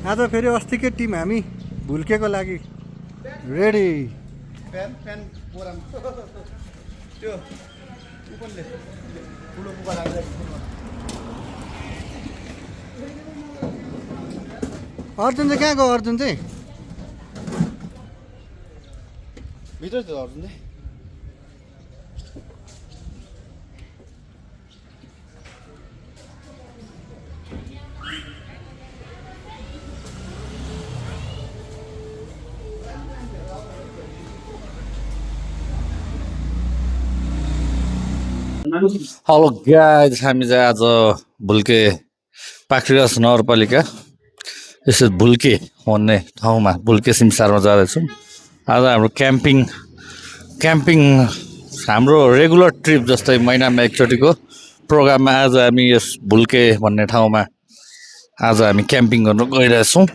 आज फेरि अस्तिकै टिम हामी भुल्केको लागि रेडी। प्यान प्यान बोराम त्यो कुपनले ठुलो कुपन राखेको अर्जुन चाहिँ कहाँ गयो? अर्जुन चाहिँ भित्र थियो अर्जुन चाहिँ। हेलो गाइस, हामी चाहिँ आज भुल्के पाखरियास नगरपालिका यसो भुल्के भन्ने ठाउँमा भुल्के सिमसारमा जाँदैछौँ। आज हाम्रो क्याम्पिङ हाम्रो रेगुलर ट्रिप जस्तै महिनामा एकचोटिको प्रोग्राममा आज हामी यस भुल्के भन्ने ठाउँमा आज हामी क्याम्पिङ गर्नु गइरहेछौँ।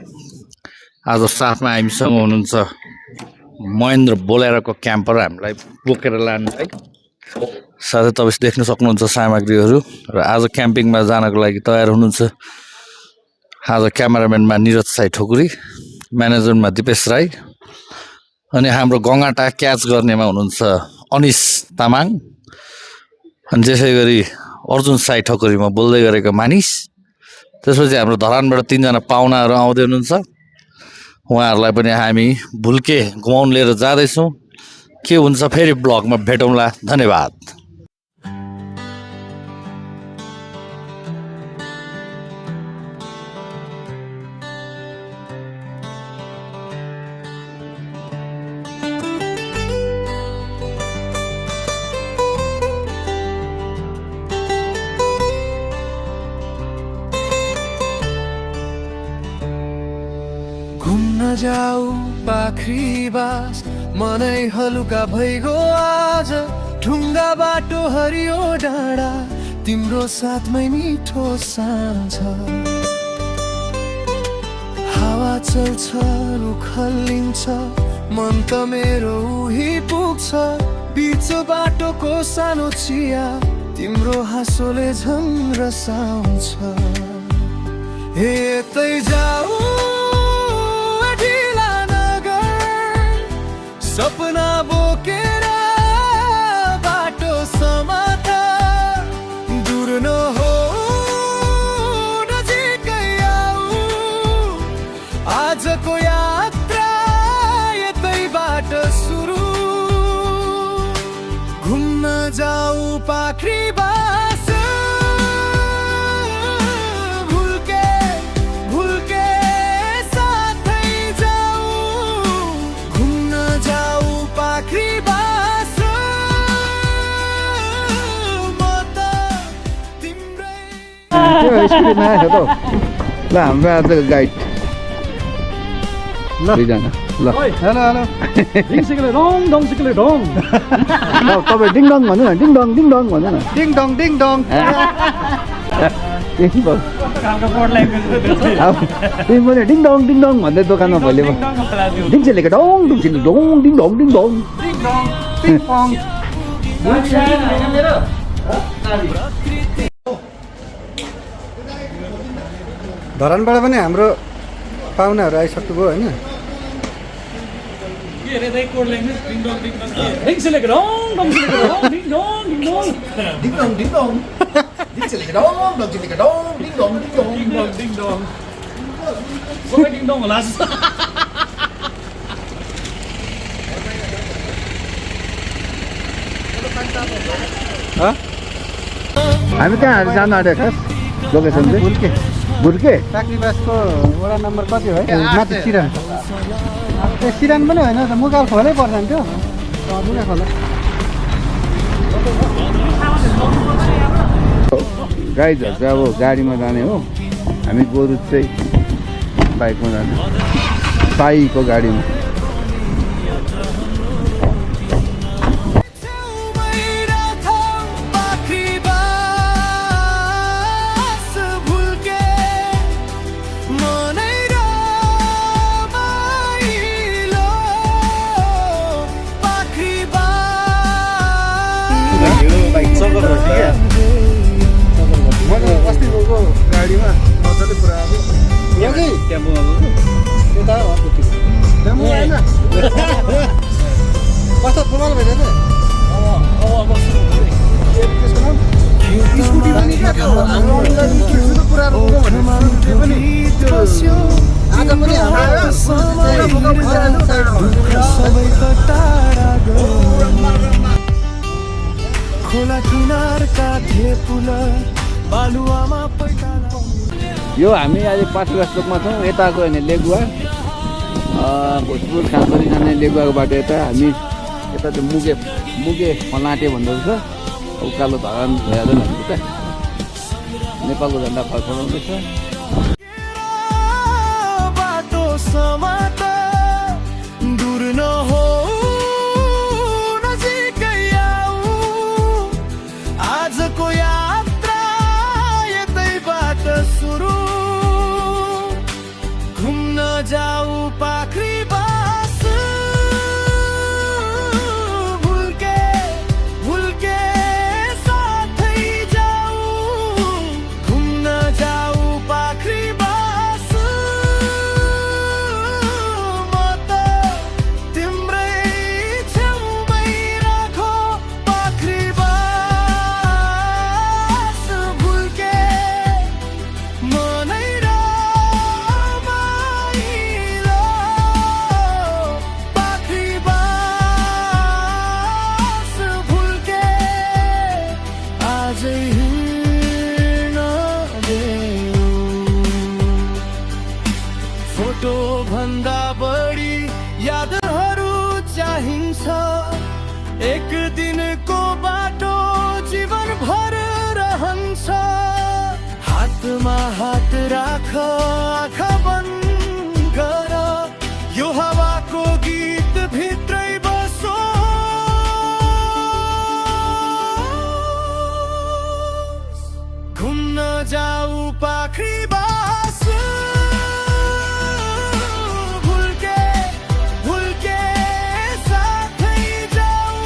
आज साथमा हामीसँग हुनुहुन्छ महेन्द्र बोलेरोको क्याम्पर हामीलाई बोकेर लानुलाई। साथै तपाईँ देख्न सक्नुहुन्छ सामग्रीहरू र आज क्याम्पिङमा जानको लागि तयार हुनुहुन्छ आज क्यामेराम्यानमा निरज साई ठोकुरी, म्यानेजरमा दिपेश राई अनि हाम्रो गङ्गाटा क्याच गर्नेमा हुनुहुन्छ अनिस तामाङ अनि त्यसै गरी अर्जुन साई ठकुरी म बोल्दै गरेको मानिस। त्यसपछि हाम्रो धरानबाट 3 जना पाहुनाहरू आउँदै हुनुहुन्छ। उहाँहरूलाई पनि हामी भुल्के घुमाउन लिएर जाँदैछौँ। के हुन्छ फेरि ब्लगमा भेटौँला। धन्यवाद। घुम्न जाऊ पाखरी बास मनै हलुका भइगो आज। ढुङ्गा बाटो हरियो डाँडा तिम्रो साथमै मिठो साँझ। हावा चल्छ रुख हल्लिन्छ मन त मेरो उही पुग्छ। बिचो बाटोको सानो चिया तिम्रो हाँसोले झन् रसाउँछ। यतै जाऊ सपना बोकेर बाटो समाता दूर नहो नजिकै आऊ। आजको यात्रा यतैबाट सुरु। घुम्न जाऊ पाखरी बास भुल्के साथै जाऊ। घुम्न जाऊ पाखरी बास म त तिम्रै। त्यो स्कुटी नआएको त ल हाम्रो आजको गाइड ल दुईजना। ल हेलो हेलो तपाईँ डिङडङ भन्नु न, डिङडङ डिङडङ भन्नु न। डिङ डङ डिङ डङ। तिमी पनि डिङडङ डिङडङ भन्दै दोकानमा भोलि डिङसेलेको डङ डुङसेले डङ डिङडङ डिङडङ। पिङ पङ। धरानबाट पनि हाम्रो पाहुनाहरू आइसक्नुभयो होइन। डिङडङ डिङडङ डिङसेलेको डङ डुङसेलेको डङ डिङडङ डिङडङ। हामी कहाँ जानु आँट्यो खास लोकेसन चाहिँ? भुल्के भुल्के पाखरीबासको वडा नम्बर कति हो? माथि सिरान। त्यो सिरान पनि होइन त, मुकाल खोलै पर्दैन त्यो। मुका खोला गाइजहरू चाहिँ अब गाडीमा जाने हो, हामी गोरु चाहिँ बाइकमा जाने साईको गाडीमा। मैले अस्ति गएको गाडीमा मजाले पुरा अब कि टेम्पोमा बस्नु त्यता हो त्यति डेमो होइन कस्तो फुटबल भइरहेछ अब बस्नु त्यसको नाम स्कुटी पनि क्या त्यो हाम्रो अनलाइन सुरु पुरानो बोक्नु भने त्यो पनि आज पनि खोला किनारका धेपुल बालुवामा पैताला यो हामी अहिले पाठ्यका चोकमा छौँ यताको होइन लेगुवा भोजपुर खासगरी जाने लेगुवाको बाटो यता हामी यता त्यो मुगे फलाँटे भन्दो रहेछ उकालो धरान भइहाल्दैन हाम्रो त नेपालको झन्डा फर्काउँदैछ बाटो समात दूर नहो नजिकै आऊ आजको यात्रा यतैबाट सुरु घुम्न जाऊ पाखरी बास भुल्के भुल्के साथै जाऊ घुम्न जाऊ पाखरी बास म त तिम्रै छेउमै राखो पाखरी बास भुल्के मनै रमाइलो पाखरी बास भुल्के आजै हिँड्न देऊ फोटो भन्दा बढी यादहरू चाहिन्छ एक दिनको बाटो जीवनभर रहन्छ हातमा हात राख आँखा बन्द गर यो हावाको गीत भित्रै बसो घुम्न जाऊ पाखरी बास भुल्के भुल्के साथै जाऊ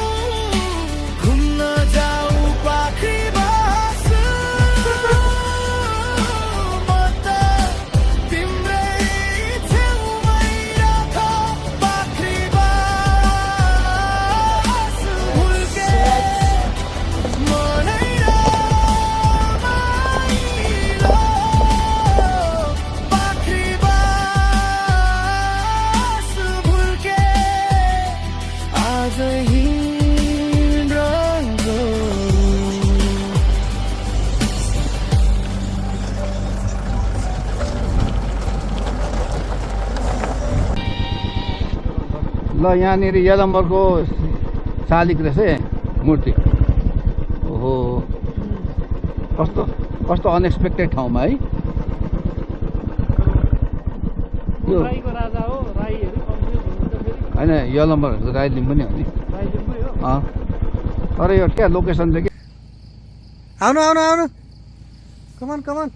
घुम्न जाऊ पाखरी बास म त तिम्रै छेउमै राख पाखरी बास भुल्के मनै रमाइलो पाखरी बास भुल्के आज हिँड ल यहाँनिर यलम्बरको शालिग रहेछ मूर्ति ओहो कस्तो कस्तो अनएक्सपेक्टेड ठाउँमा है यो होइन यलम्बरहरूको राइलिङ पनि हो नि तर यो क्या लोकेसन चाहिँ के आउनु आउनु आउनु कमान कमान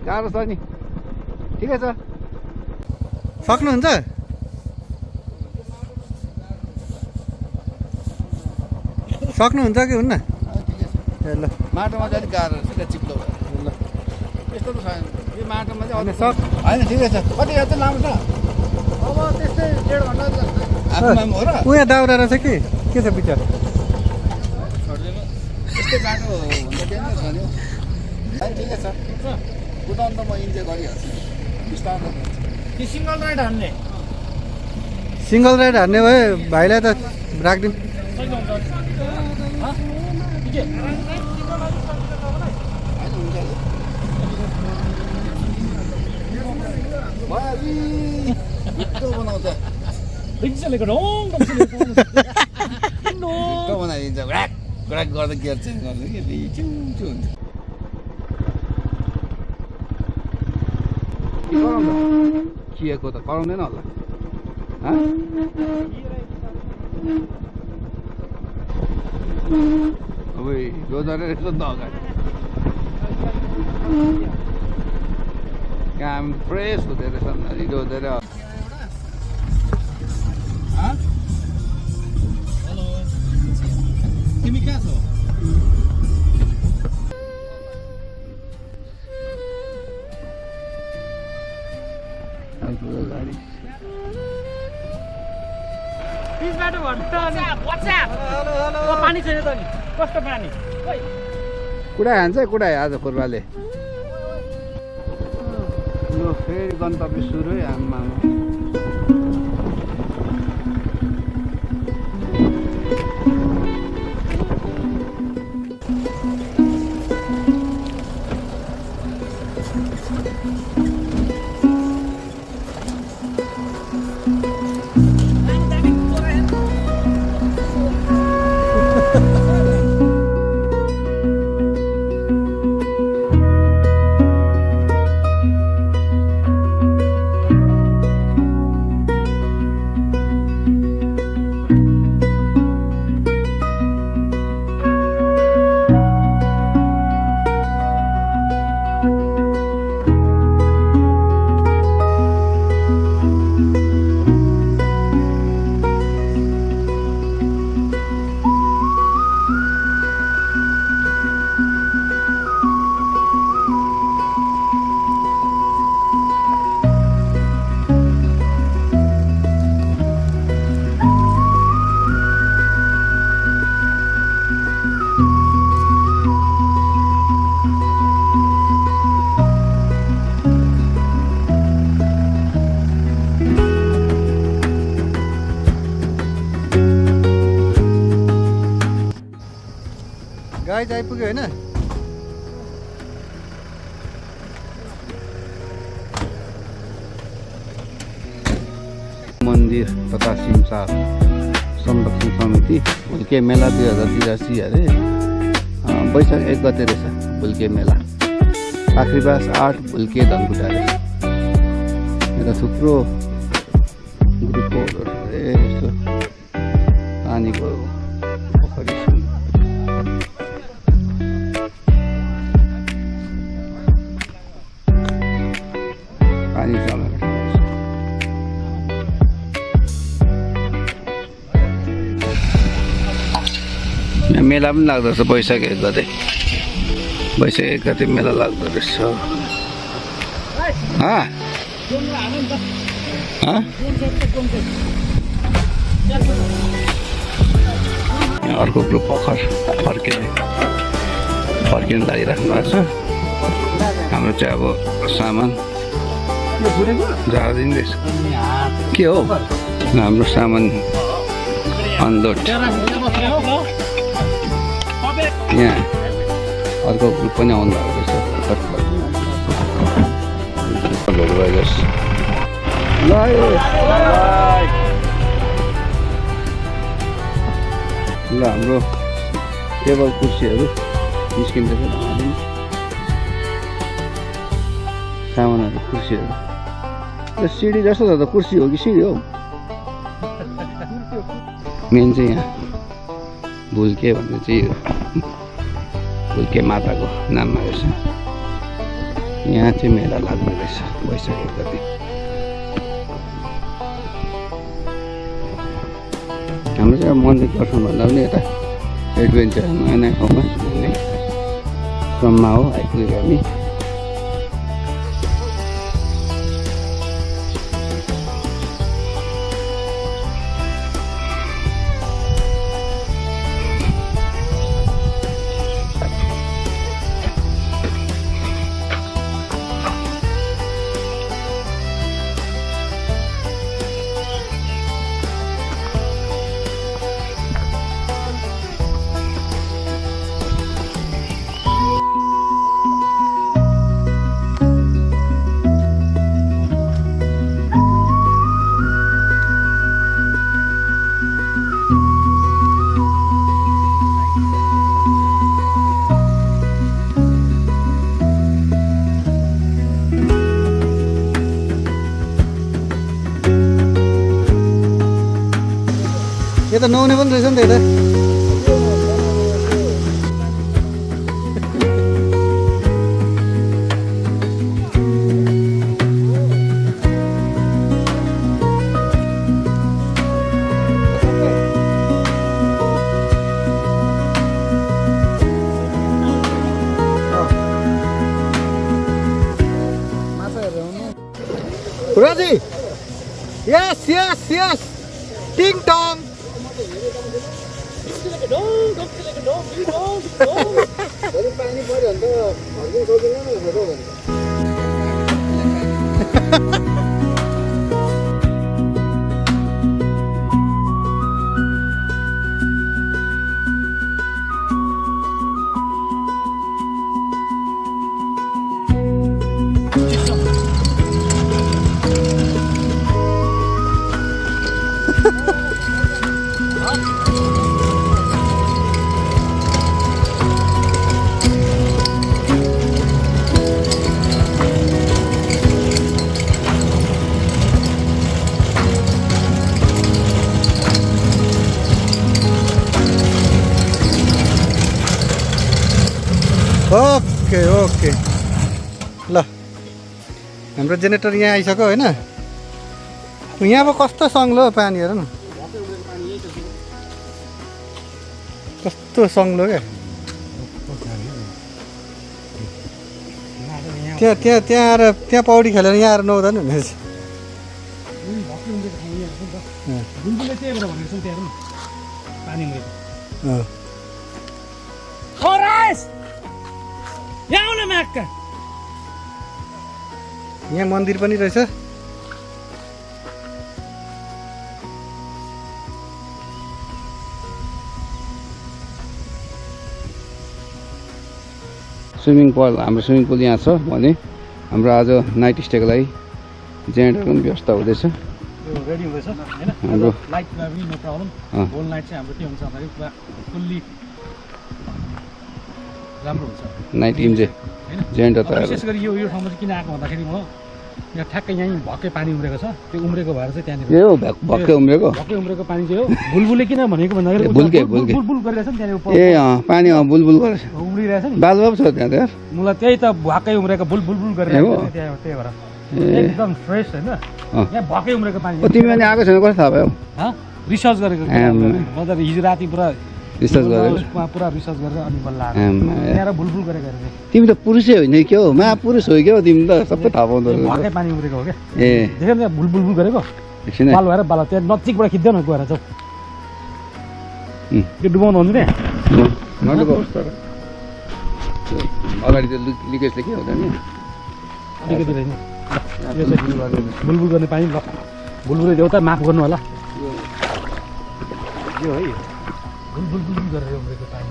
गाह्रो छ नि ठिकै छ सक्नुहुन्छ सक्नुहुन्छ कि हुन्न ए ल माटोमा चाहिँ अलिक गाह्रो रहेछ क्या चिप्लो भयो ल यस्तो त छैन यो माटोमा चाहिँ अनि अलिक सक होइन ठिकै छ कति यहाँ चाहिँ लामो छ अब त्यस्तै 1.5 घन्टा आफूमा पनि हो र उयो दाउरा रहेछ कि के छ विचार छोडिदिनु यस्तै बाटो हुन्छ के छ नि होइन ठिकै छ कुदाउनु त म इन्जोय गरिहाल्छु बिस्तारै सिङ्गल राइड हान्ने भए भाइलाई त राखिदिउँ बनाउँछ बनाइदिन्छ घ्राक घ्राक गर्दा गियर चेन्ज गर्छ कि चिउँचु हुन्छ चिएको त कराउँदैन होला अब रोजर रहेछ नि त अगाडि काम फ्रेस हुँदो रहेछ नि रोजेर ठुलो गाडी पिचबाट भन्छ अनि पानी छैन त नि कस्तो पानी कुडा हान्छ कुडा आज पूर्वले यो फेरि गन्तव्य सुरु है आम्मा गाइज आइपुग्यो होइन मन्दिर तथा सिमसार संरक्षण समिति भुल्के मेला 2083 अरे वैशाख 1 गते रहेछ भुल्के मेला पाखरीबास 8 भुल्के धनकुटा रहेछ यता थुप्रो ग्रुपहरू यस्तो पानीको पोखरी पानी जमेर यहाँ मेला पनि लाग्दो रहेछ वैशाख 1 गते वैशाख 1 गते मेला लाग्दो रहेछ अर्को ग्रुप भर्खर फर्किन लागिराख्नु भएको छ हाम्रो चाहिँ अब सामान झारिँदैछ के हो हाम्रो सामान अनलोड यहाँ अर्को ग्रुप पनि आउनु भएको रहेछ ल हाम्रो टेबल कुर्सीहरू निस्किँदैछ सामानहरू कुर्सीहरू सिडी जस्तो छ त कुर्सी हो कि सिडी हो मेन चाहिँ यहाँ भुल्के भन्ने चाहिँ यो भुल्के माताको नाममा रहेछ यहाँ चाहिँ मेला लाग्दो रहेछ वैशाख 1 गते हाम्रो चाहिँ मन्दिर दर्शन भन्दा पनि यता एडभेन्चर नयाँ नयाँ ठाउँमा घुम्ने क्रममा हो आइपुगेको हामी यता नुहाउने पनि रहेछ नि त यता राजी यस यस यस टिङ टङ पानी पर्यो भने त फर्किन सक्दैन ओके ओके ल हाम्रो जेनेरेटर यहाँ आइसक्यो होइन यहाँ अब कस्तो सङ्लो पानी हेर न कस्तो सङ्लो क्या त्यहाँ त्यहाँ त्यहाँ आएर त्यहाँ पौडी खेलेर यहाँ आएर नुहाउँदा नि हुने यहाँ मन्दिर पनि रहेछ स्विमिङ पुल हाम्रो स्विमिङ पुल यहाँ छ भने हाम्रो आज नाइट स्टेको लागि जेनेरेटरको पनि व्यवस्था हुँदैछ रेडी हुँदैछ होइन हाम्रो लाइटमा पनि नो प्रब्लम होल नाइट चाहिँ हाम्रो के हुन्छ भन्दाखेरि पुरा फुल्ली राम्रो हुन्छ नाइट इन्जे होइन जेनेरेटर अब त विशेष गरी यो ठाउँमा चाहिँ किन आएको भन्दाखेरि म यहाँ ठ्याक्कै यहीँ भक्कै पानी उम्रेको छ त्यो उम्रेको भएर चाहिँ त्यहाँनिर ए हो भक्कै उम्रेको भक्कै उम्रेको पानी चाहिँ हो बुलबुले किन भनेको भन्दाखेरि बुल्के, बुल्के। बुलबुल गरिरहेछ नि त्यहाँनिर ए पानी बुलबुल गरेछ उम्रिरहेछ नि बालुवा छ त्यहाँ त्यहाँ मलाई त्यही त भक्कै उम्रेको बुलबुल गरिरहेको छ त्यहाँ त्यही भएर एकदम फ्रेस होइन यहाँ भक्कै उम्रेको पानी तिमी अनि आएको छैन कस्तो थाहा भयो रिसर्च गरेको म त हिजो राति पुरा रिसर्च गरेर पुरा रिसर्च गरेर अनि बल्ल आएको यहाँ बुलबुल गरेको तिमी त पुरुषै होइन के हो महापुरुष हो क्या हो तिमी त सबै थाहा पाउँदो रहेछ भक्कै पानी उम्रेको हो क्या ए देखेर त्यहाँ बुलबुल गरेको एकछिन है। बाल भएर बाल त्यहाँ नजिकबाट खिच्दैन गएर जाऊ त्यो डुबाउनु हुँदैन मजाको होस् तर अगाडि त्यो लिकेजले के हुँदैन नि अलिकति रहेछ यो चाहिँ बुलबुल गर्ने पानी ल बुलबुल एउटा माफ गर्नु होला यो है बुलबुल बुलबुल गरेर उम्रेको पानी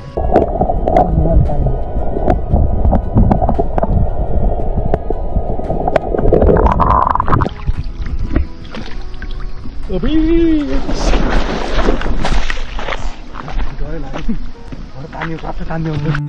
पानी काप्छ तान्ने हुन्छ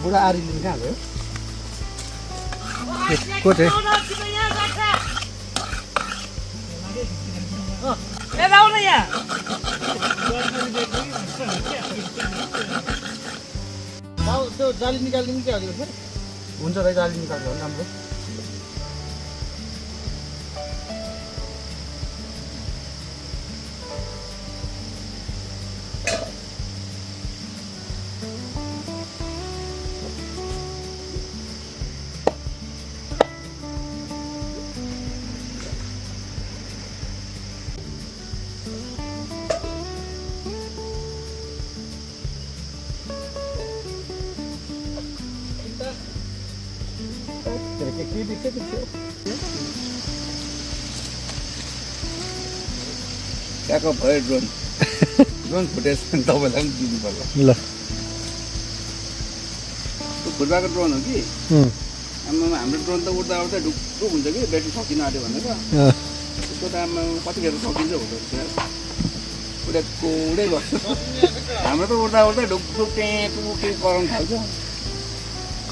बुढा आरिलिन कहाँ गयो को चाहिँ त्यो जाली निकालिदिनु के अलिक हुन्छ भाइ जाली निकाल्नु भने राम्रो ट्याक्क भयो ड्रोन ड्रोन फुटेज तपाईँलाई पनि दिनु पर्ला ल त्यो फुटबाको ड्रोन हो कि उम्, आमामा हाम्रो ड्रोन त उड्दा उड्दा ढुकढुक हुन्छ कि ब्याट्री सकिन आँट्यो भनेर अँ, त्यसको त आमा कतिखेर सकिन्छ हुँदो रहेछ उडेको उडै गर्छ हाम्रो त उड्दा उड्दा ढुकढुक टेँ के कराउनु थाल्छ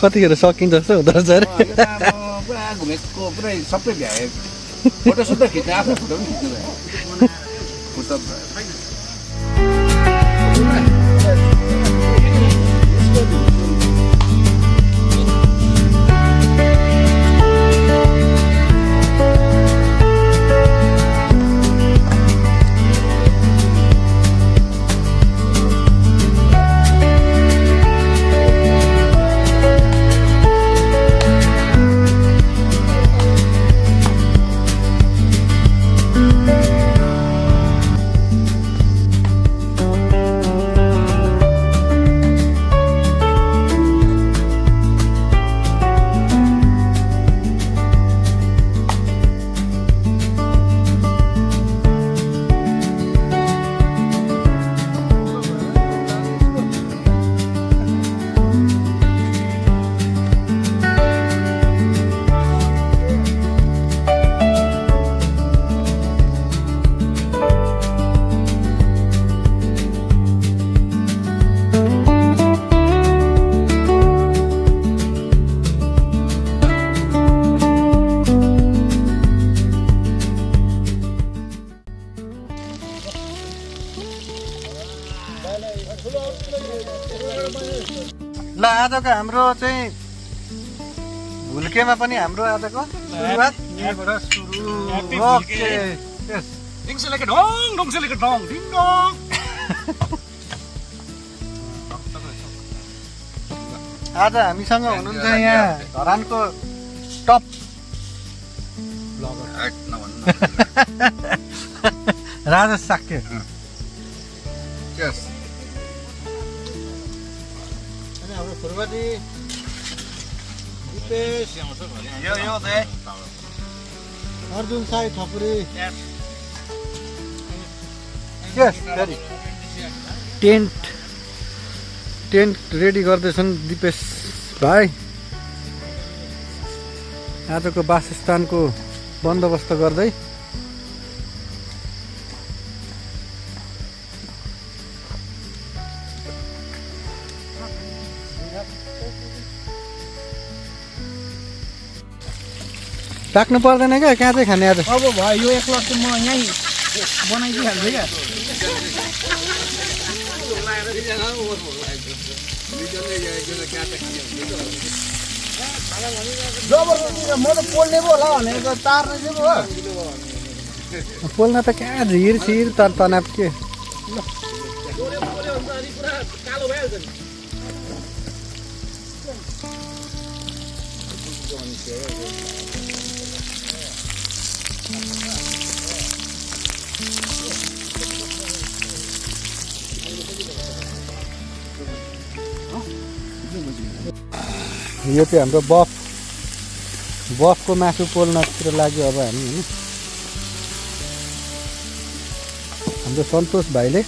कतिखेर सकिन्छ जस्तो हुँदो रहेछ अरे यो त अब पुरा घुमेको पुरै सबै भ्याए फोटो सुटो खिच्ने आफ्नो फोटो पनि खिच्नु भयो फुर्सद भयो ल आजको हाम्रो चाहिँ भुल्केमा पनि हाम्रो आजको सुरुवात यहीँबाट सुरु ओके यस ढिङसेलेको ढङ ढुङसेलेको ढङ ढिङ ढङ आज हामीसँग हुनुहुन्छ यहाँ धरानको टप राजेश साक्य यस अनि हाम्रो फुर्बादी दिपेश यो दे अर्जुन साई ठकुरी यस फेरि टेन्ट रेडी गर्दैछन् दिपेश भाइ आजको वासस्थानको बन्दोबस्त गर्दै राख्नु पर्दैन क्या कहाँ चाहिँ खाने आज अब भयो यो एक लट म यहीँ बनाइदिइहाल्छु क्या जबरजस्ती म त पोल्ने पो होला भनेको तार्ने चाहिँ पो हो पोल्न त कहाँ झिर छिर तनाव के यो चाहिँ हाम्रो बफको मासु पोल्नतिर लाग्यो अब हामी होइन हाम्रो सन्तोष भाइले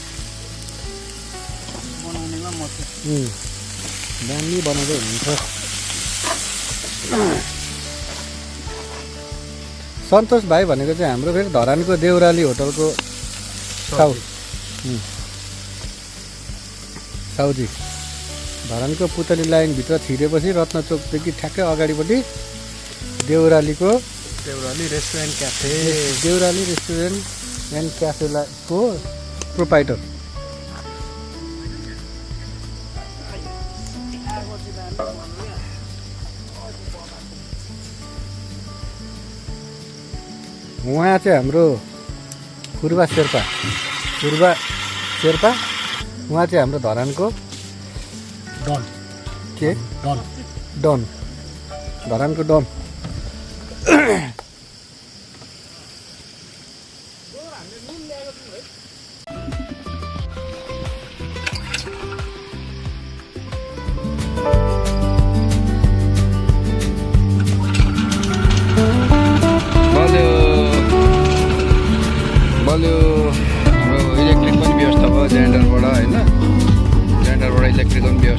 दामी बनाउँदै हुनुहुन्छ सन्तोष भाइ भनेको चाहिँ हाम्रो फेरि धरानको देउराली होटलको साउजी धरानको पुतली लाइनभित्र छिरेपछि रत्नचोकदेखि ठ्याक्कै अगाडिपट्टि Deurali restaurant cafe Deurali restaurant and क्याफेको प्रोपाइटर उहाँ चाहिँ हाम्रो फुर्बा शेर्पा उहाँ चाहिँ हाम्रो धरानको डन के डन डन धरानको डन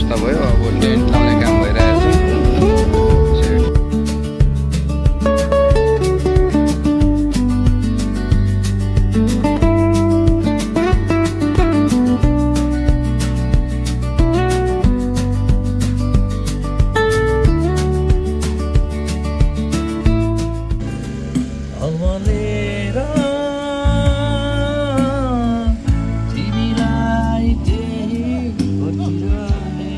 अवस्था भयो अब टेन्ट लाउने काम भइरहेको छ अमलेर तिमीलाई त्यही बसिरहे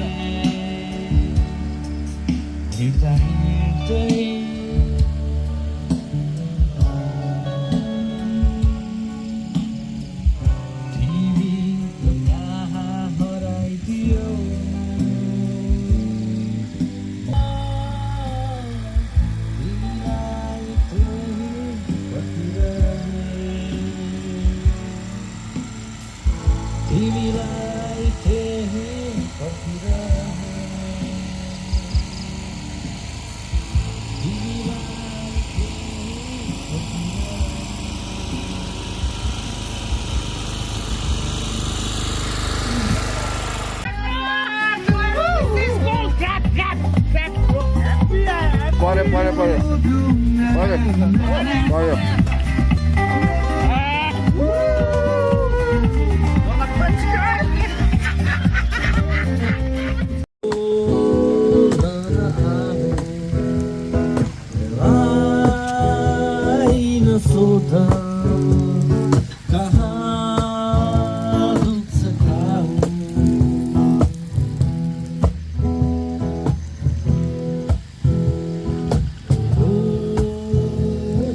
हिँड्दा हिँड्दै तिमी कहाँ हराइदियो तिमीलाई त्यही बसिरहे पर्यो पर्यो पर्यो पर्यो पर्यो आइन सोध कहाँ दुख्छ घाउ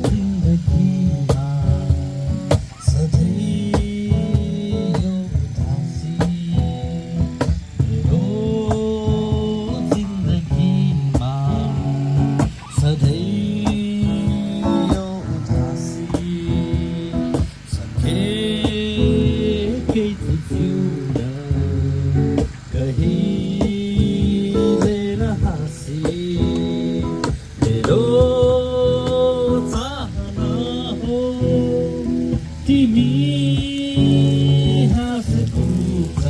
जिन्दगीमा सधैँ यो उदासी मेरो जिन्दगीमा सधैँ यो उदासी सकेकै जिउन कहिले नहाँसी मेरो चाहना हो तिमी हाँसेको छ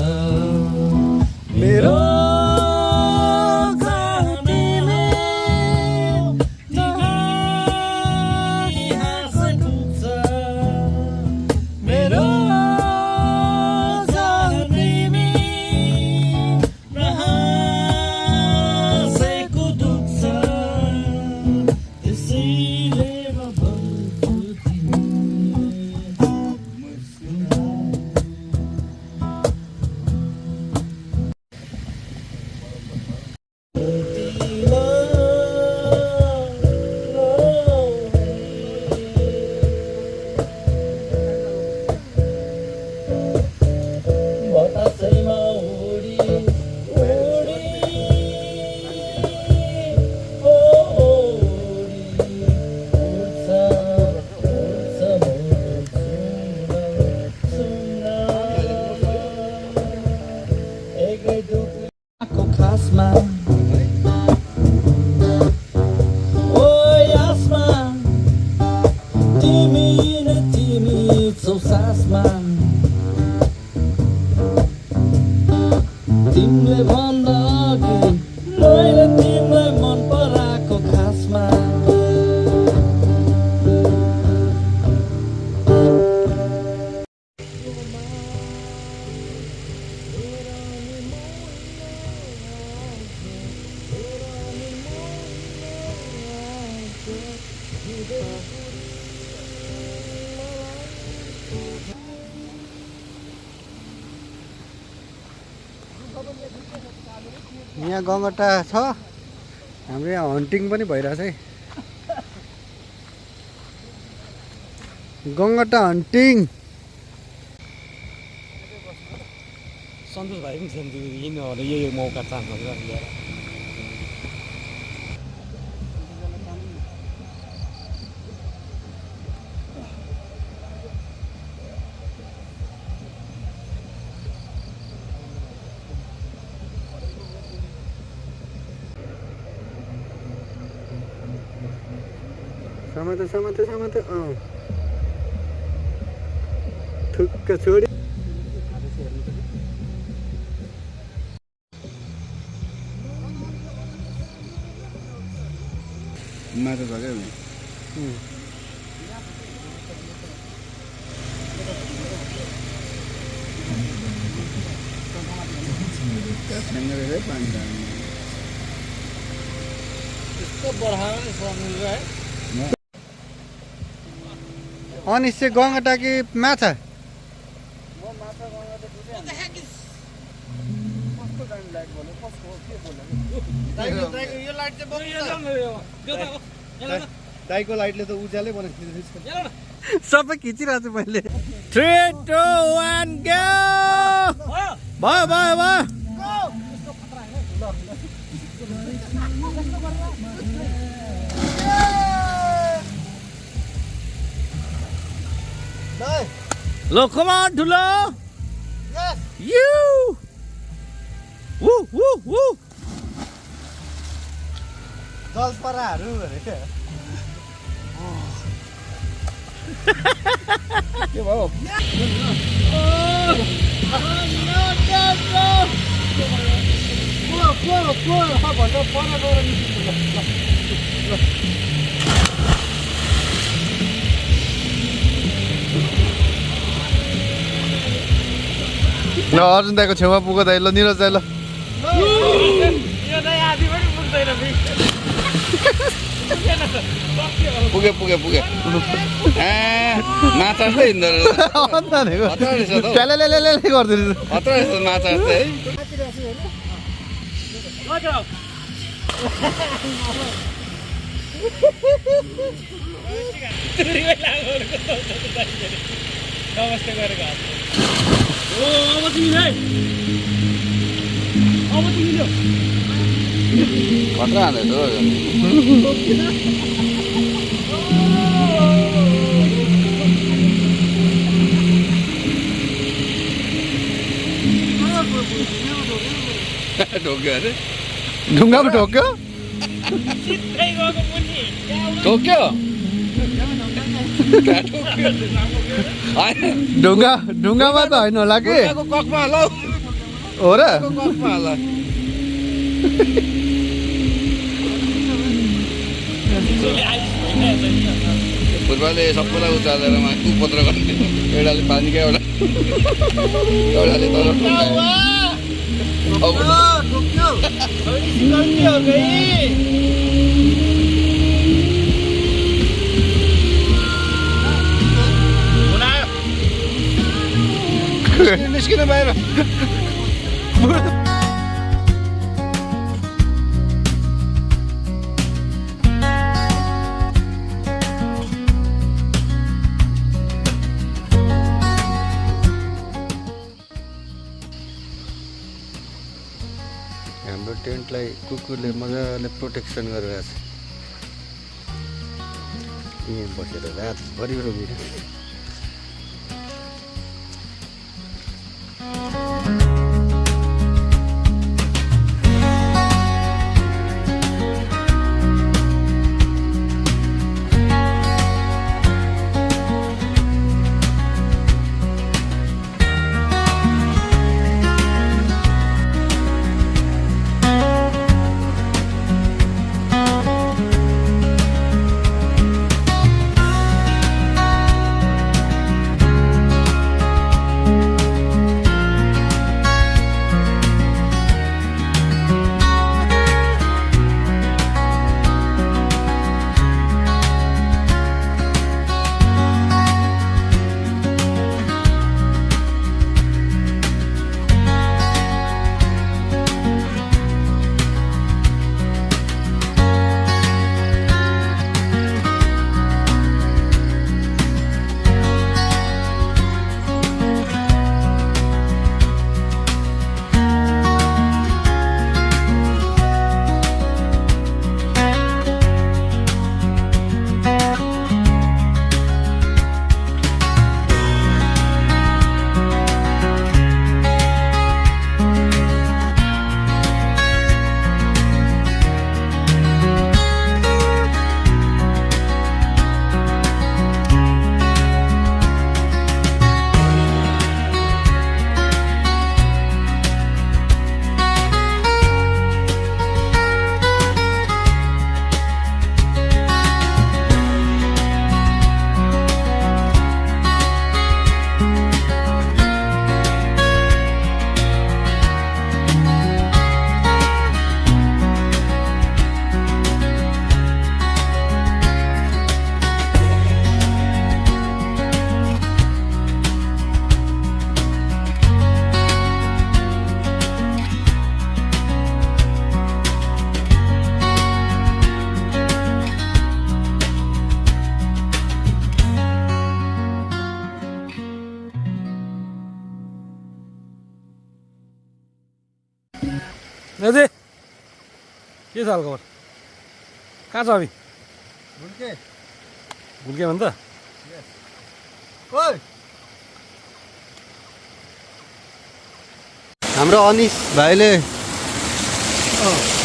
मेरो चाहना तिमी हाँसेको छ मेरो चाहना तिमी नहाँसेको दुख्छ त्यसैले म भन्छु बतासैमा उडी उडी उडी उड्छ उड्छ सुन्न एकै दुःखको खासमा ओ आसमा तिमी न तिमी छौ सासमा तिमीले भन्दा अघि मैले तिमीलाई मन पराएको खासमा यहाँ गङ्गटा छ हाम्रो यहाँ हन्टिङ पनि भइरहेछ है गङ्गटा हन्टिङ सन्तोष भाइ पनि थियो यिनीहरूले यो मौका चान्स भनेर लिएर समाते थुक्क छोडी माटो छ क्या अनि से गङ्गटा कि माछा दाइको लाइटले त उज्यालै बनाइदिन्छ सबै खिचिरहेको छु मैले 3 2 1 गो भयो भयो भयो Look, come on, Dula. Yes. You. Woo, woo, woo. जलपराहरू अरे के भयो ल अर्जुन दाइको छेउमा पुगो दाइ ल निरज दाइ ल पुगे पुगे पुगे माछा जस्तै हिँड्दो रहेछ गर्दो रहेछ खतरा रहेछ माछा जस्तै है नमस्ते गरेको अब तिमीले खतरा हान्दैछ ढोक्यो अरे ढुङ्गामा ठोक्यो ढोक्यो ढुङ्गामा त होइन होला कि ककमा होला हो र ककमा होला फुटबलले सबैलाई उचालेर कुपत्र गर्ने एउटाले पानीकै एउटाले तल निस्किनु बाहिर हाम्रो टेन्टलाई कुकुरले मजाले प्रोटेक्सन गरिरहेको छ यहीँ बसेर रातभरि रोगिरहेको अझै के छ हालखबर कहाँ छ हामी भुल्के भुल्क्यो भने त ओइ हाम्रो अनिश भाइले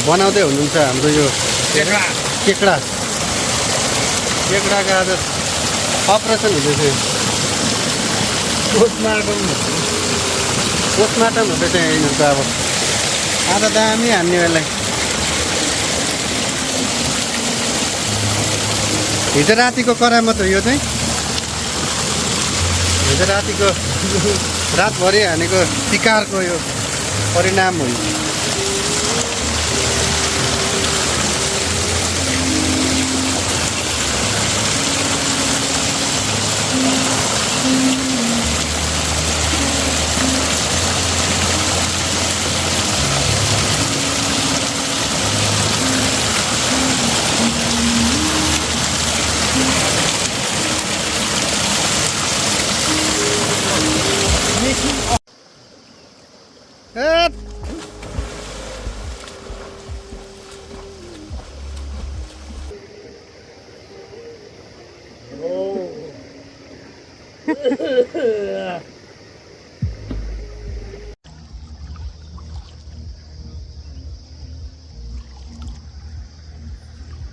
बनाउँदै हुनुहुन्छ हाम्रो यो केकडा केकडाको आज अपरेसन हुँदैछ पोस्टमार्टम हुँदैछ यिनीहरूको अब आज दामी हान्ने बेला हिजो रातिको करामत हो यो चाहिँ हिजो रातिको रातभरि हानेको शिकारको यो परिणाम हो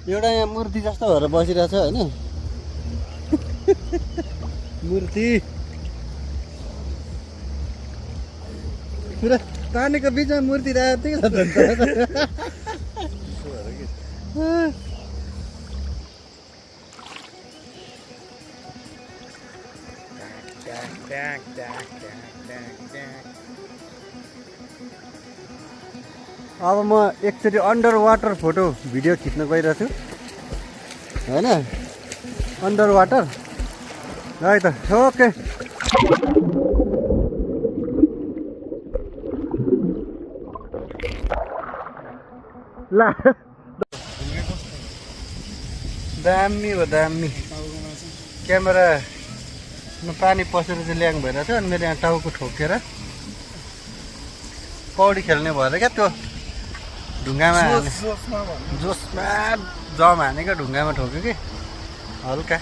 एउटा यहाँ मूर्ति जस्तो भएर बसिरहेछ होइन मूर्ति पुरा पानीको बिचमा मूर्ति राखेको थियो अब म एकचोटि अन्डर वाटर फोटो भिडियो खिच्न गइरहेको छु होइन अन्डर वाटर है त ओके ला दामी हो दामी क्यामेरामा पानी पसेर चाहिँ ल्याङ भइरहेको थियो अनि मेरो यहाँ टाउको ठोकेर पौडी खेल्ने भएर क्या त्यो ढुङ्गामा जोसमा जम हानेको ढुङ्गामा ठोक्यो कि हल्का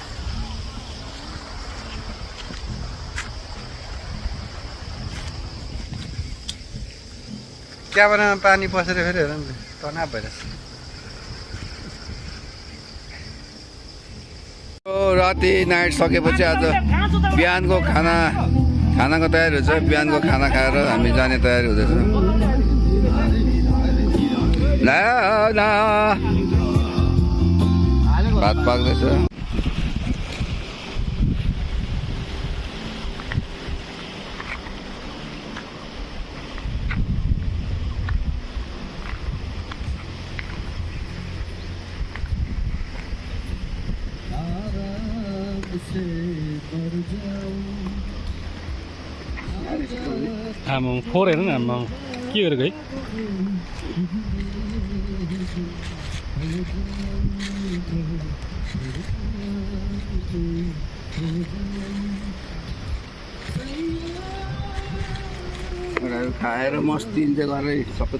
क्यामेरामा पानी पसेर फेरि हेर नि तनाव भइरहेछ राति नाइट सकेपछि आज बिहानको खानाको तयारी हुन्छ बिहानको खाना खाएर हामी जाने तयारी हुँदैछ भात पाक्दैछ आमा फोहोर हेर्नु न आमा के गरेको है खाएर मस्ती इन्जोय गरेर सबै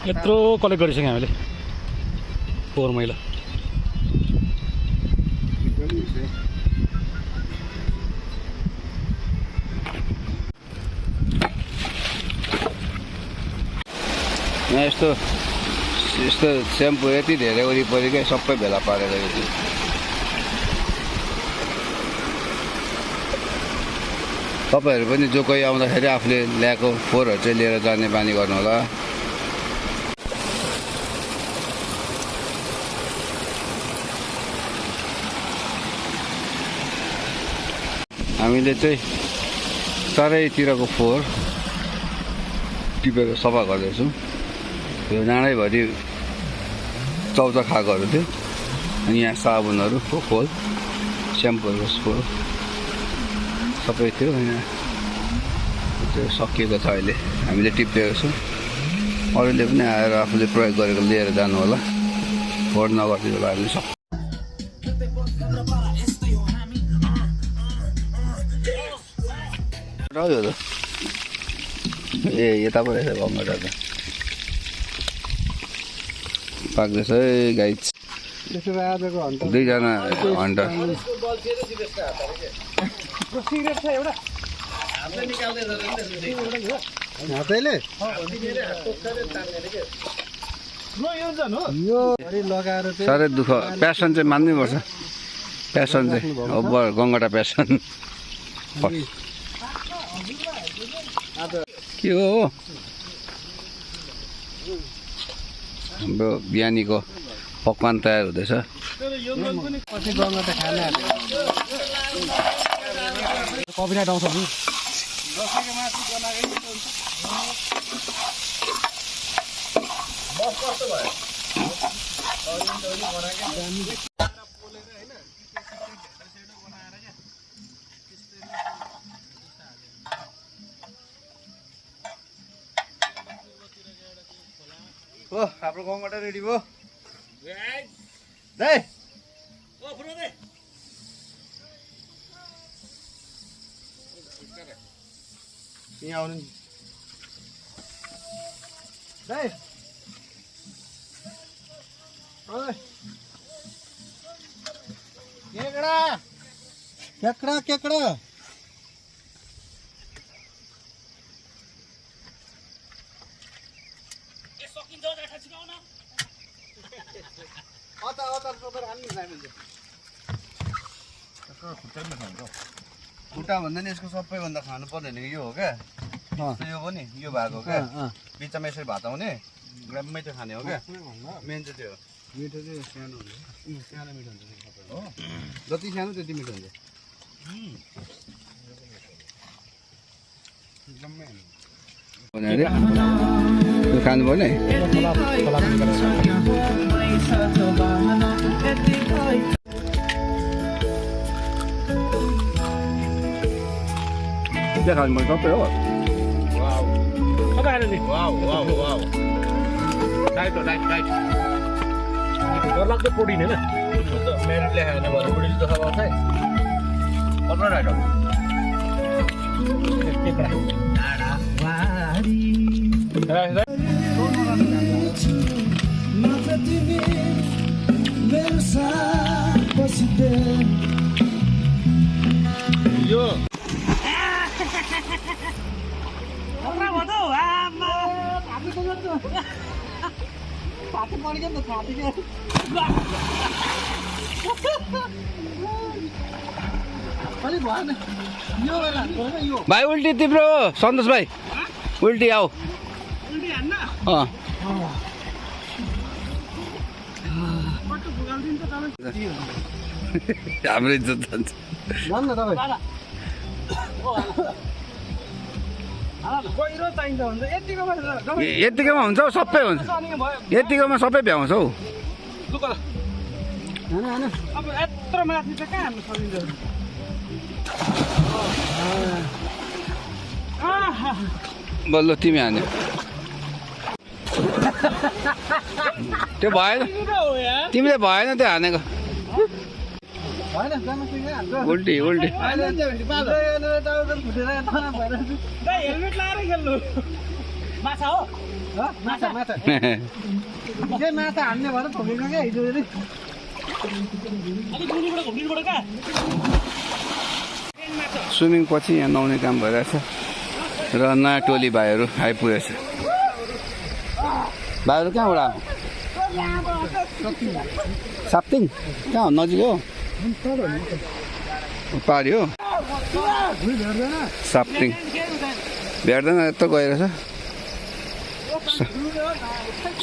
यत्रो कलेक्ट गरिसक्यौँ हामीले फोहोर मैला यस्तो स्याम्पू यति धेरै वरिपरिकै सबै भेला पारेर यति तपाईँहरू पनि जो कोही आउँदाखेरि आफूले ल्याएको फोहोरहरू चाहिँ लिएर जाने बानी गर्नु होला हामीले चाहिँ चारैतिरको फोहोर टिपेर सफा गर्दैछौँ यो डाँडैभरि चौचा खाएकोहरू थियो अनि यहाँ साबुनहरू खोल स्याम्पूहरूको खोल सबै थियो यहाँ त्यो सकिएको छ अहिले हामीले टिपेको छौँ अरूले पनि आएर आफूले प्रयोग गरेको लिएर जानु होला फोहोर नगरिदिनु भयो भने सक्छ रह्यो त ए यता पो रहेछ गङ्गटा त पाक्दैछ है गाई त्यसो भए आजको हन्टर दुईजना हन्टर हातैले यो लगाएर चाहिँ साह्रै दुःख प्यासन चाहिँ मान्नैपर्छ प्यासन चाहिँ अब गङ्गटा प्यासन के हो हाम्रो बिहानीको पकवान तयार हुँदैछ पछि गङ्गटा खाना कपिराइट आउँछ नि हो हाम्रो गङ्गटा रेडी भयो यहाँ आउनु नि दाइ ओइ केकडा केकडा केकडा खुट्टा भन्दा नि यसको सबैभन्दा खानु पर्ने भनेको यो हो क्या यो पनि यो भएको क्या बिचमा यसरी भात आउने ग्राममै त्यो खाने हो क्या मेन चाहिँ त्यो हो मिठो चाहिँ सानो हुन्छ सानो मिठो हुन्छ हो जति सानो त्यति मिठो हुन्छ खानु पर्ने खानु पर्ने सबै हो डरलाग्दो प्रोटिन होइन मेरिटले खाएन भने बुढीले दुःख पाउँछ है कत्रो राइट हो यो भाइ उल्टी तिम्रो हो सन्तोष भाइ उल्टी आऊ हाम्रो इज्जत जान्छ भन्न तपाईँ यतिकोमा हुन्छ हौ सबै हुन्छ यतिकोमा सबै भ्याउँछ हौ अब यत्रो माथि चाहिँ कहाँ हाल्नु सकिन्छ बल्ल तिमी हान्यो त्यो भएन तिमीले भएन त्यो हानेको उल्टी उल्टी हेलमेट लाएर खेल्नु माछा हो माछा माछा माछा हान्ने भएर थोकेको क्या हिजो अलिक मुनिबाट घुम्नुबाट कहाँ स्विमिङ पछि यहाँ नुहाउने काम भइरहेछ र नयाँ टोली भाइहरू आइपुगेछ भाइहरू कहाँबाट आयो साप्तिङ कहाँ हो नजिक हो पारी हो साप्तिङ भेट्दैन यस्तो गएर छ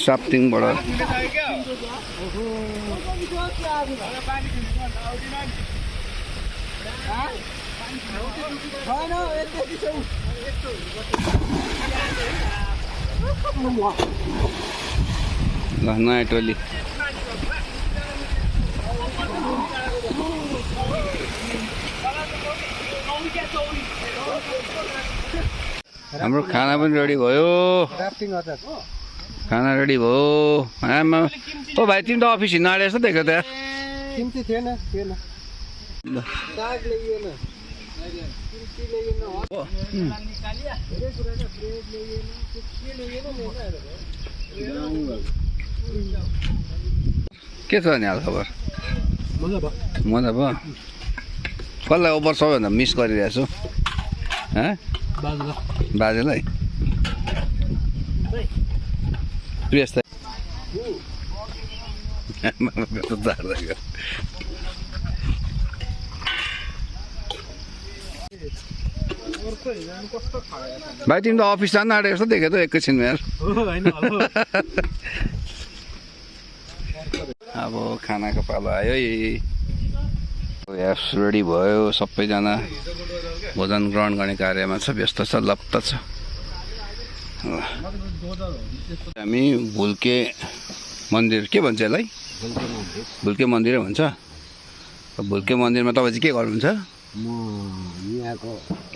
साप्तिङबाट ल नयाँ टोली हाम्रो खाना पनि रेडी भयो राफ्टिङ अचार खाना रेडी भयो आमा ओ भाइ तिमी त अफिस हिँड्न आँटे जस्तो देख्यो त किम्ती थिएन साग ल्याइएन किम्ती ल्याइएन धेरै कुरा छ ब्रेड ल्याइएन के ल्याइएन के छ नि हाल खबर मजा भयो मजा भयो कसलाई ओभर सबैभन्दा मिस गरिरहेको छु बाजेलाई प्रियस भाइ तिमी त अफिस जान आँटेको जस्तो देख्यो त एकैछिनमा यार अब खानाको पालो आयो एप्स रेडी भयो सबैजना भोजन ग्रहण गर्ने कार्यमा छ व्यस्त छ लप्त छ हामी भुल्के मन्दिर के भन्छ यसलाई भुल्के मन्दिरै भन्छ भुल्के मन्दिरमा तपाईँ चाहिँ के गर्नुहुन्छ म यहाँको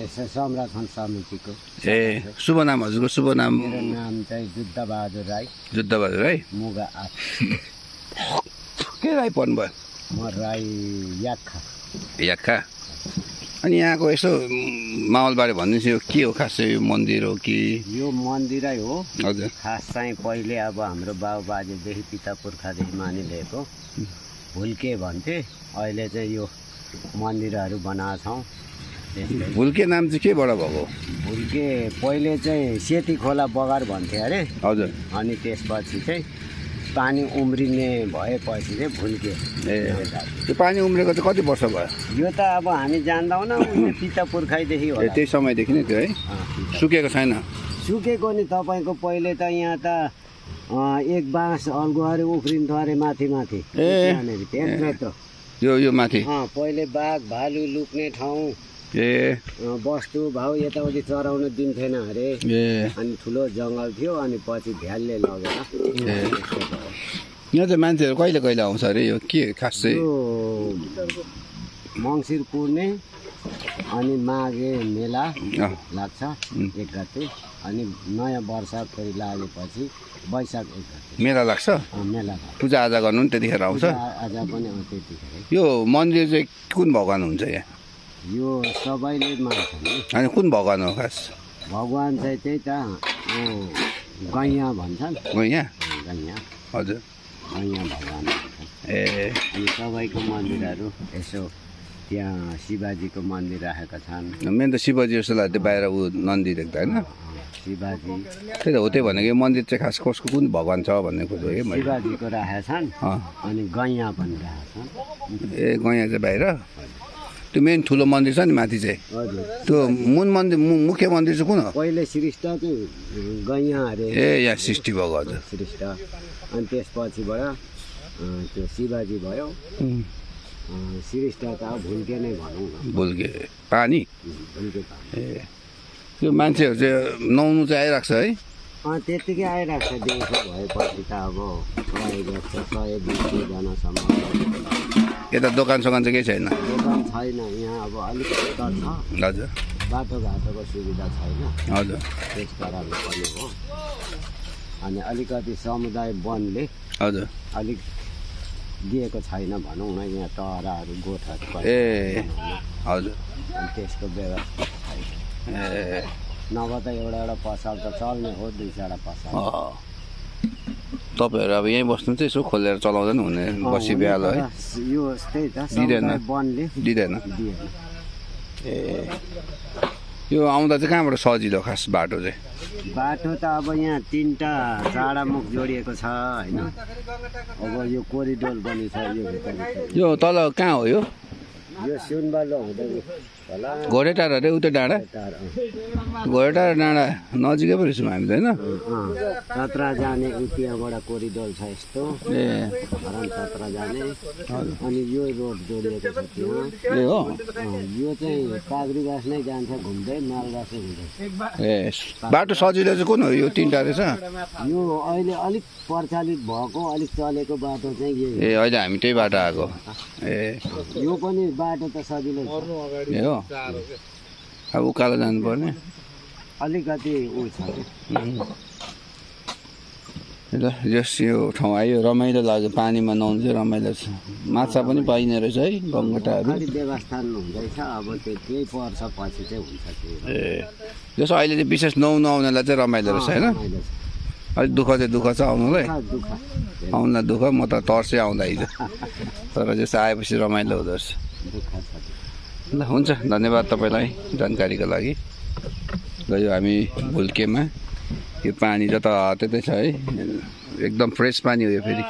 संरक्षण समितिको ए शुभ नाम हजुरको शुभ नाम मेरो नाम चाहिँ जुद्धबहादुर राई जुद्धबहादुर राई मुगा के राई पर्नुभयो म राई याक्खा याक्खा अनि यहाँको यसो माहौलबारे भनिदिनुहोस् यो के हो खास चाहिँ यो मन्दिर हो कि यो मन्दिरै हो हजुर खास चाहिँ पहिले अब हाम्रो बाबुबाजेदेखि पिता पुर्खादेखि मानिलिएको भुल्के भन्थे अहिले चाहिँ यो मन्दिरहरू बनाएको छौँ भुल्के नाम चाहिँ केबाट भएको भुल्के पहिले चाहिँ सेती खोला बगर भन्थे अरे हजुर अनि त्यसपछि चाहिँ पानी उम्रिने भएपछि चाहिँ भुल्के ए त्यो पानी उम्रेको चाहिँ कति वर्ष भयो यो त अब हामी जान्दैनौँ पिता पुर्खैदेखि ए होला त्यही समयदेखि नै थियो है सुकेको छैन सुकेको नि तपाईँको पहिले त यहाँ त एक बाँस अल्गुहारे उफ्रिन्थ्यो अरे माथि माथि त्यत्रो यो माथि पहिले बाघ भालु लुक्ने ठाउँ ए वस्तु भाउ यताउति चराउन दिन्थेन अरे ए अनि ठुलो जङ्गल थियो अनि पछि झ्यालले लगेर यहाँ चाहिँ मान्छेहरू कहिले कहिले आउँछ अरे यो के खास चाहिँ यो मङ्सिर पुर्णे अनि माघे मेला लाग्छ 1 गते अनि नयाँ वर्ष फेरि लागेपछि वैशाख 1 गते मेला लाग्छ मेला लाग्छ पूजाआजा गर्नु पनि त्यतिखेर आउँछ आज पनि त्यतिखेर यो मन्दिर चाहिँ कुन भगवान हुन्छ यहाँ यो सबैले मान्छ नि अनि कुन भगवान हो खास भगवान चाहिँ त्यही त गैया भन्छन् यहाँ गैया हजुर गैया भगवान भन्छन् ए अनि सबैको मन्दिरहरू यसो त्यहाँ शिवजीको मन्दिर राखेका छन् मेन त शिवजी जस्तो लाग्छ त्यो बाहिर ऊ नन्दी देख्दा होइन शिवजी त्यही त हो त्यही भनेको यो मन्दिर चाहिँ खास कसको कुन भगवान छ भन्ने खोजेको है मैले शिवजीको राखेका छन् अनि गैया पनि राखेका छन् ए गैया चाहिँ बाहिर त्यो मेन ठुलो मन्दिर छ नि माथि चाहिँ हजुर त्यो मुन मन्दिर मुख्य मन्दिर चाहिँ कुन हो पहिले श्रेष्ठ चाहिँ गैया अरे ए यहाँ सृष्टि भएको हजुर श्रेष्ठ अनि त्यसपछिबाट त्यो शिवजी भयो श्रेष्ठ त अब भुल्के नै भनौँ न भुल्के पानी भुल्के पानी ए यो मान्छेहरू चाहिँ नुहाउनु चाहिँ आइरहेको छ है त्यत्तिकै आइरहेको छ दिउँसो भएपछि त अब 100-200जनासम्म यता दोकान सोकान चाहिँ केही छैन दोकान छैन यहाँ अब अलिक डर छ हजुर बाटोघाटोको सुविधा छैन हजुर त्यस कारणले पनि हो अनि अलिकति समुदाय वनले हजुर अलिक दिएको छैन भनौँ न यहाँ टहराहरू गोठहरू ए हजुर अनि त्यसको व्यवस्था छैन ए नभए त एउटा पसल त चल्ने हो 2-4 पसल तपाईँहरू अब यहीँ बस्नु चाहिँ यसो खोलेर चलाउँदा नि हुने बसी बिहालो है यो त्यही त दिँदैन वनले दिँदैन दिएन ए यो आउँदा चाहिँ कहाँबाट सजिलो खास बाटो चाहिँ बाटो त अब यहाँ 3टा चाडामुख जोडिएको छ होइन अब यो कोरिडोर पनि छ यो तल कहाँ हो यो सुनबालो हुँदै होला घोडेटार अरे उता डाँडा घोडेटार डाँडा नजिकै पो रहेछौँ हामी त होइन तत्रा जाने त्यहाँबाट कोरिडोर छ यस्तो ए हरान तत्रा जाने अनि यो रोड जोडिएको छ त्यहाँ ए हो यो चाहिँ काभ्रेबास नै जान्छ घुम्दै मालबास हुँदै ए बाटो सजिलो चाहिँ कुन हो यो 3टा रहेछ यो अहिले अलिक प्रचलित भएको अलिक चलेको बाटो चाहिँ यही ए अहिले हामी त्यही बाटो आएको ए यो पनि बाटो त सजिलो छ ए हो अब उकालो जानुपर्ने अलिकति ऊ छ ल जस यो ठाउँ आयो रमाइलो लाग्यो पानीमा नुहाउनु चाहिँ रमाइलो छ माछा पनि पाइने रहेछ है गङ्गटाहरू अलिक व्यवस्था हुँदैछ अब त्यो केही वर्ष पछि चाहिँ हुन्छ त्यो ए जस अहिले चाहिँ विशेष नुहाउनलाई चाहिँ रमाइलो रहेछ होइन रमाइलो छ। अलिक दुःख चाहिँ दुःख छ आउनुलाई दुःख आउनलाई दुःख म त तर्सेँ आउँदा हिजो तर जस्तो आएपछि रमाइलो हुँदो रहेछ दुःख छ ल हुन्छ धन्यवाद तपाईँलाई जानकारीको लागि ल यो हामी भुल्केमा यो पानी जताततै छ है एकदम फ्रेस पानी हो यो फेरि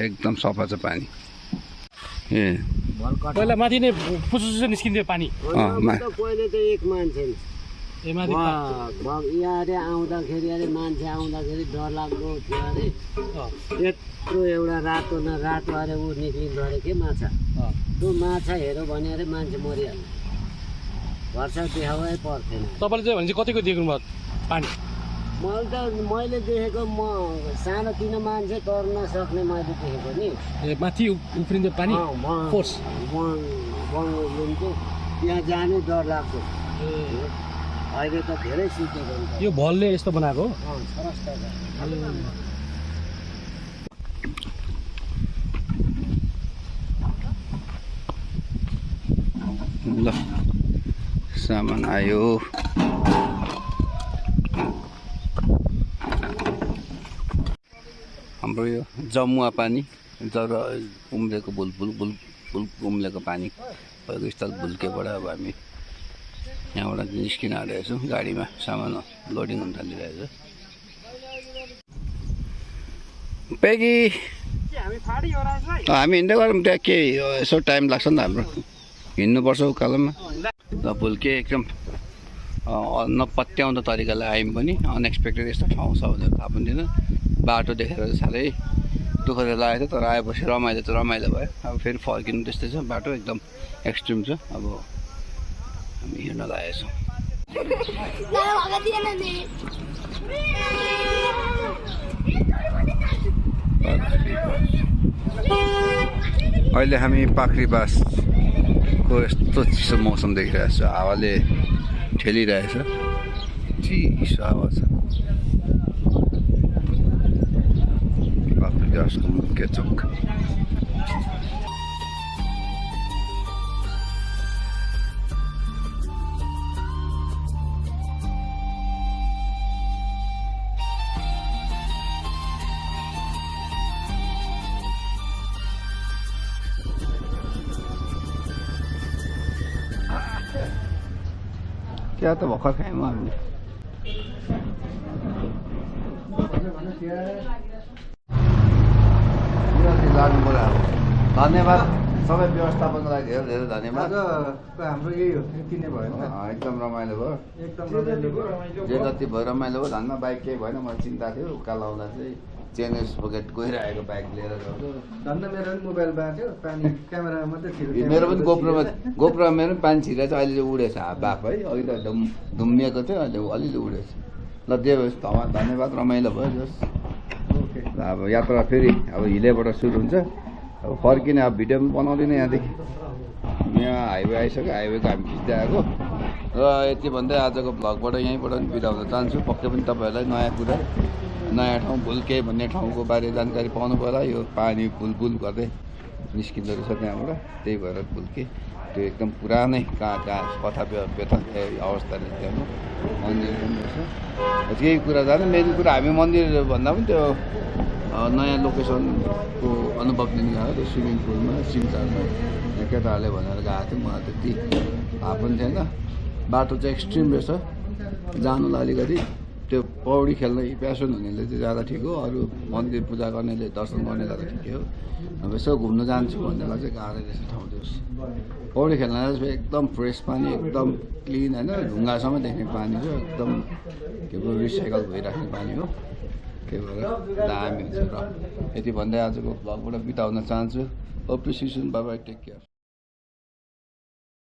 एकदम सफा छ पानी ए पहिला माथि नै पुसुसु निस्किन्थ्यो पानी पहिले त एक मान्छे ए माथि यहाँ अरे आउँदाखेरि अरे मान्छे आउँदाखेरि डर लाग्दो थियो अरे यत्रो एउटा रातो न रातो अरे ऊ निक्लिँदो अरे के माछा त्यो माछा हेऱ्यो भने अरे मान्छे मरिहाल्छ वर्षा देखाउनै पर्थेन तपाईँले चाहिँ भने चाहिँ कतिको देख्नु भयो पानी मैले देखेको म सानो तिनो मान्छे तर्न सक्ने मैले देखेको नि ए माथि उफ्रिँदो पानी फोर्स बङ्गलुङको त्यहाँ जानु डर लाग्छ अहिले त धेरै सिकेको हुन्छ यो भलले यस्तो बनाएको हो ल सामान आयो हाम्रो यो जमुवा पानी जब उम्रेको भुल उम्लेको पानी भएको स्थल भुल्केबाट अब हामी यहाँबाट निस्किन आइरहेको छौँ गाडीमा सामान लोडिङ हुन थालिरहेको छ पेगी हामी हिँड्दै गरौँ त्यहाँ के यसो टाइम लाग्छ नि त हाम्रो हिँड्नुपर्छ उकालोमा ल भुल्के एकदम नपत्याउँदो तरिकाले आयौँ पनि अनएक्सपेक्टेड यस्तो ठाउँ छ भनेर थाहा पनि थिएन बाटो देखेर साह्रै दुःख त लागेको थियो तर आएपछि रमाइलो त रमाइलो भयो अब फेरि फर्किनु त्यस्तै छ बाटो एकदम एक्सट्रिम छ अब हामी हिँड्न लागेको छौँ अहिले हामी पाख्रीबासको यस्तो चिसो मौसम देखिरहेको छ हावाले ठेलिरहेछ चिसो हावा छ पाख्रीबासको मुख्य चौक क्या त भर्खर खायौँ हामीले लानु पर्यो अब धन्यवाद सबै व्यवस्थापनको लागि धेरै धेरै धन्यवाद हाम्रो यही हो किन्ने भयो एकदम रमाइलो भयो जे जति भयो रमाइलो भयो धनमा बाइक केही भएन मलाई चिन्ता थियो उकालो आउँदा चाहिँ चेनेस पकेट गइरहेको बाइक लिएर जाउँछु धन्दा मेरो पनि मोबाइल बाँच्यो पानी क्यामेरामा मात्रै थियो मेरो पनि गोप्रोमा मेरो पनि पानी छिरेको छ अहिले चाहिँ उडेछ बाफ है अघि त धुम्मिएको थियो अहिले अलिअलि उडेछ ल जे होस् धन्यवाद रमाइलो भयो जस अब यात्रा फेरि अब हिलेबाट सुरु हुन्छ अब फर्किने अब भिडियो पनि बनाउँदिनँ यहाँदेखि यहाँ हाइवे आइसक्यो हाइवेको हामी खिच्दै आएको र यति भन्दै आजको भ्लगबाट यहीँबाट पनि बिदा हुन चाहन्छु पक्कै पनि तपाईँहरूलाई नयाँ कुरा नयाँ ठाउँ भुल्के भन्ने ठाउँको बारे जानकारी पाउनु पर्ला यो पानी बुलबुल गर्दै निस्किँदो रहेछ त्यहाँबाट त्यही भएर भुल्के त्यो एकदम पुरानै कहाँ कथा व्यथा अवस्थाले त्यहाँ मन्दिर पनि रहेछ केही कुरा जाने मेन कुरा हामी मन्दिर भन्दा पनि त्यो नयाँ लोकेसनको अनुभव लिने गएको त्यो स्विमिङ पुलमा सिमसारमा यहाँ केटाहरूले भनेर गएको थियो मलाई त्यति थाहा पनि थिएन बाटो चाहिँ एक्सट्रिम रहेछ जानुलाई अलिकति त्यो पौडी खेल्न प्यासन हुनेले चाहिँ जाँदा ठिक हो अरू मन्दिर पूजा गर्नेले दर्शन गर्ने जाँदा ठिकै हो अब यसो घुम्न जान्छु भन्नेलाई चाहिँ गाह्रो रहेछ ठाउँ त्यो पौडी खेल्न चाहिँ एकदम फ्रेस पानी एकदम क्लिन होइन ढुङ्गासम्म देख्ने पानी चाहिँ एकदम के पो रिसाइकल भइराख्ने पानी हो त्यही भएर दामी हुन्छ र यति भन्दै आजको भ्लगबाट बिताउन चाहन्छु अप्रिसिएसन बाई टेक केयर